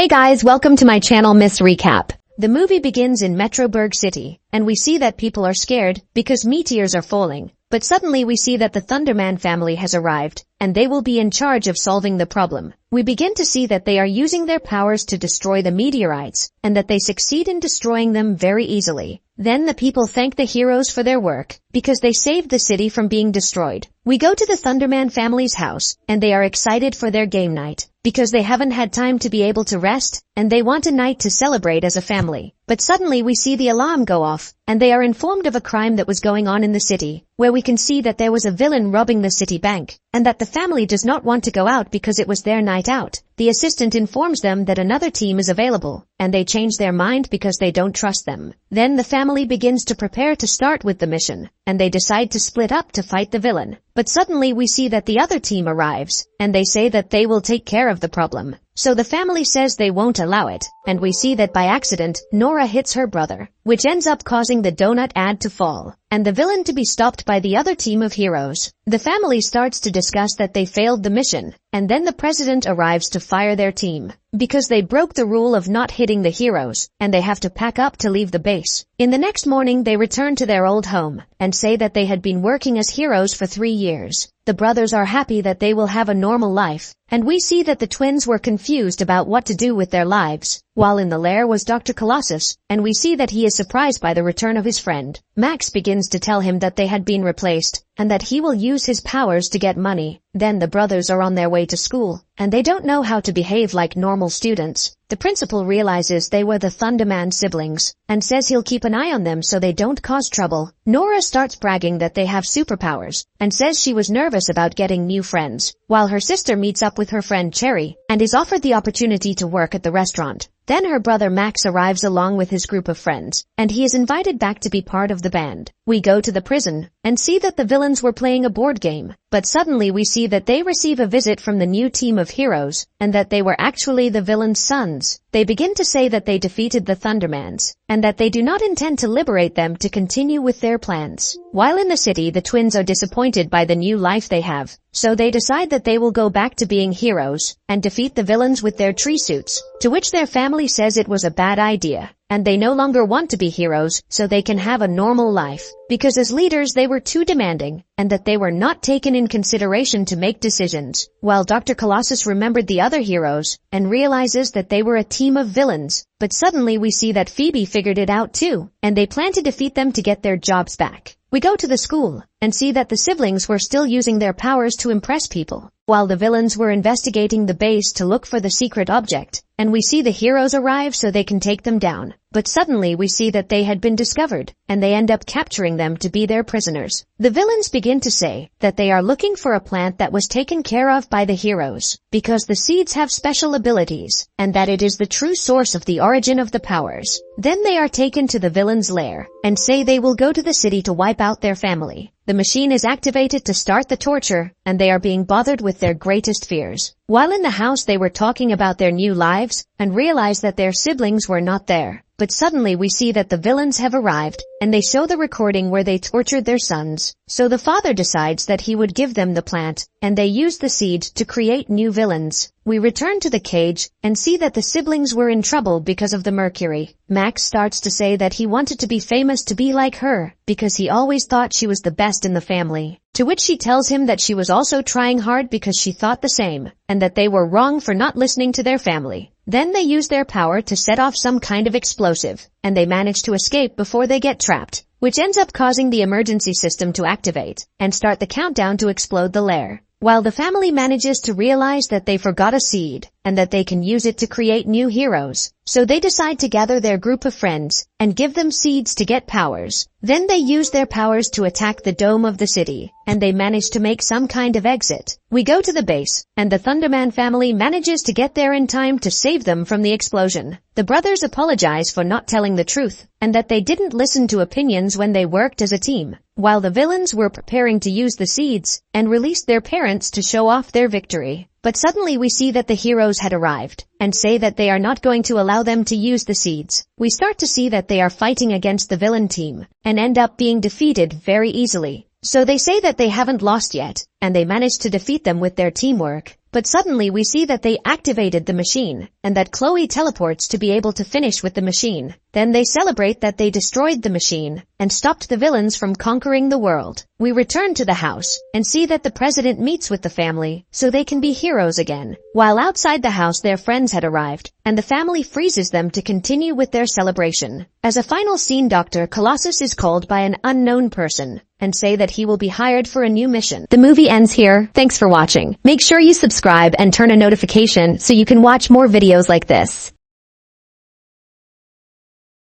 Hey guys, welcome to my channel Miss Recap. The movie begins in Metroburg City, and we see that people are scared because meteors are falling. But suddenly we see that the Thunderman family has arrived, and they will be in charge of solving the problem. We begin to see that they are using their powers to destroy the meteorites, and that they succeed in destroying them very easily. Then the people thank the heroes for their work, because they saved the city from being destroyed. We go to the Thunderman family's house, and they are excited for their game night, because they haven't had time to be able to rest, and they want a night to celebrate as a family. But suddenly we see the alarm go off, and they are informed of a crime that was going on in the city, where we can see that there was a villain robbing the city bank, and that the family does not want to go out because it was their night out. The assistant informs them that another team is available, and they change their mind because they don't trust them. Then the family begins to prepare to start with the mission, and they decide to split up to fight the villain. But suddenly we see that the other team arrives, and they say that they will take care of the problem. So the family says they won't allow it, and we see that by accident, Nora hits her brother, which ends up causing the donut ad to fall, and the villain to be stopped by the other team of heroes. The family starts to discuss that they failed the mission, and then the president arrives to fire their team, because they broke the rule of not hitting the heroes, and they have to pack up to leave the base. In the next morning they return to their old home, and say that they had been working as heroes for 3 years. The brothers are happy that they will have a normal life, and we see that the twins were confused about what to do with their lives. While in the lair was Dr. Colosso, and we see that he is surprised by the return of his friend. Max begins to tell him that they had been replaced, and that he will use his powers to get money. Then the brothers are on their way to school, and they don't know how to behave like normal students. The principal realizes they were the Thunderman siblings, and says he'll keep an eye on them so they don't cause trouble. Nora starts bragging that they have superpowers, and says she was nervous about getting new friends, while her sister meets up with her friend Cherry, and is offered the opportunity to work at the restaurant. Then her brother Max arrives along with his group of friends, and he is invited back to be part of the band. We go to the prison, and see that the villains were playing a board game, but suddenly we see that they receive a visit from the new team of heroes, and that they were actually the villains' sons. They begin to say that they defeated the Thundermans, and that they do not intend to liberate them to continue with their plans. While in the city, the twins are disappointed by the new life they have, so they decide that they will go back to being heroes, and defeat the villains with their tree suits, to which their family says it was a bad idea, and they no longer want to be heroes so they can have a normal life, because as leaders they were too demanding, and that they were not taken in consideration to make decisions. While Dr. Colosso remembered the other heroes, and realizes that they were a team of villains, but suddenly we see that Phoebe figured it out too, and they plan to defeat them to get their jobs back. We go to the school, and see that the siblings were still using their powers to impress people, while the villains were investigating the base to look for the secret object, and we see the heroes arrive so they can take them down. But suddenly we see that they had been discovered, and they end up capturing them to be their prisoners. The villains begin to say that they are looking for a plant that was taken care of by the heroes, because the seeds have special abilities, and that it is the true source of the origin of the powers. Then they are taken to the villains' lair, and say they will go to the city to wipe out their family. The machine is activated to start the torture, and they are being bothered with their greatest fears. While in the house they were talking about their new lives, and realized that their siblings were not there. But suddenly we see that the villains have arrived, and they show the recording where they tortured their sons. So the father decides that he would give them the plant, and they use the seed to create new villains. We return to the cage, and see that the siblings were in trouble because of the mercury. Max starts to say that he wanted to be famous to be like her, because he always thought she was the best in the family. To which she tells him that she was also trying hard because she thought the same, and that they were wrong for not listening to their family. Then they use their power to set off some kind of explosive, and they manage to escape before they get trapped, which ends up causing the emergency system to activate, and start the countdown to explode the lair. While the family manages to realize that they forgot a seed, and that they can use it to create new heroes, so they decide to gather their group of friends, and give them seeds to get powers. Then they use their powers to attack the dome of the city, and they manage to make some kind of exit. We go to the base, and the Thunderman family manages to get there in time to save them from the explosion. The brothers apologize for not telling the truth, and that they didn't listen to opinions when they worked as a team, while the villains were preparing to use the seeds, and released their parents to show off their victory. But suddenly we see that the heroes had arrived, and say that they are not going to allow them to use the seeds. We start to see that they are fighting against the villain team, and end up being defeated very easily. So they say that they haven't lost yet, and they manage to defeat them with their teamwork. But suddenly we see that they activated the machine, and that Chloe teleports to be able to finish with the machine. Then they celebrate that they destroyed the machine, and stopped the villains from conquering the world. We return to the house, and see that the president meets with the family, so they can be heroes again. While outside the house their friends had arrived, and the family freezes them to continue with their celebration. As a final scene, Dr. Colossus is called by an unknown person, and say that he will be hired for a new mission. The movie ends here. Thanks for watching. Make sure you subscribe and turn on notification so you can watch more videos like this.